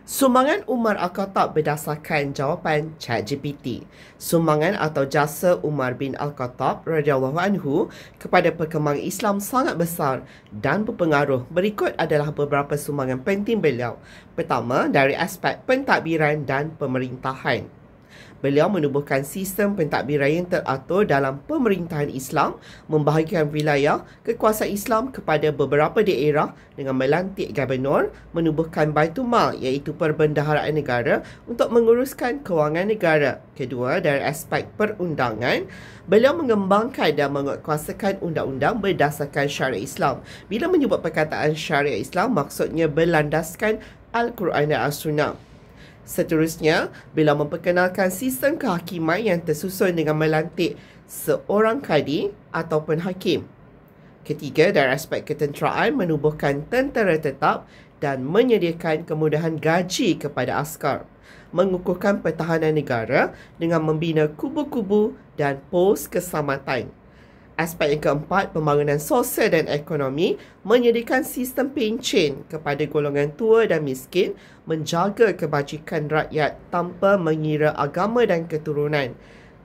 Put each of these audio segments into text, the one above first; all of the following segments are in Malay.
Sumbangan Umar Al-Khattab berdasarkan jawapan ChatGPT. Sumbangan atau jasa Umar bin Al-Khattab radhiyallahu anhu kepada perkembangan Islam sangat besar dan berpengaruh. Berikut adalah beberapa sumbangan penting beliau. Pertama, dari aspek pentadbiran dan pemerintahan. Beliau menubuhkan sistem pentadbiran yang teratur dalam pemerintahan Islam, membahagikan wilayah kekuasaan Islam kepada beberapa daerah dengan melantik gubernur, menubuhkan Baitul Mal iaitu perbendaharaan negara untuk menguruskan kewangan negara. Kedua, dari aspek perundangan, beliau mengembangkan dan menguatkuasakan undang-undang berdasarkan syariat Islam. Bila menyebut perkataan syariat Islam, maksudnya berlandaskan Al-Quran dan As-Sunnah. Seterusnya, beliau memperkenalkan sistem kehakiman yang tersusun dengan melantik seorang kadi ataupun hakim. Ketiga, dari aspek ketenteraan, menubuhkan tentera tetap dan menyediakan kemudahan gaji kepada askar. Mengukuhkan pertahanan negara dengan membina kubu-kubu dan pos keselamatan. Aspek yang keempat, pembangunan sosial dan ekonomi, menyediakan sistem pencen kepada golongan tua dan miskin, menjaga kebajikan rakyat tanpa mengira agama dan keturunan.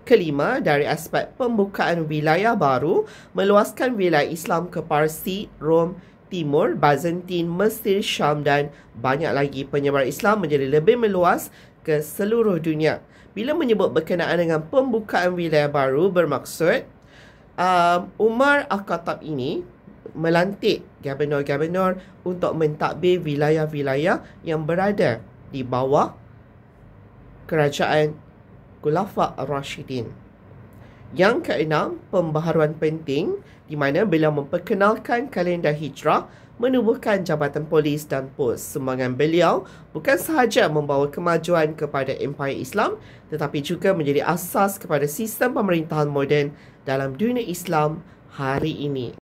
Kelima, dari aspek pembukaan wilayah baru, meluaskan wilayah Islam ke Parsi, Rom, Timur, Byzantine, Mesir, Syam dan banyak lagi. Penyebaran Islam menjadi lebih meluas ke seluruh dunia. Bila menyebut berkenaan dengan pembukaan wilayah baru, bermaksud Umar Al-Khattab ini melantik gubernur-gubernur untuk mentadbir wilayah-wilayah yang berada di bawah kerajaan Khulafa' Ar-Rashidin. Yang keenam, pembaharuan penting di mana beliau memperkenalkan kalender hijrah, menubuhkan jabatan polis dan pos. Sumbangan beliau bukan sahaja membawa kemajuan kepada empayar Islam, tetapi juga menjadi asas kepada sistem pemerintahan moden dalam dunia Islam hari ini.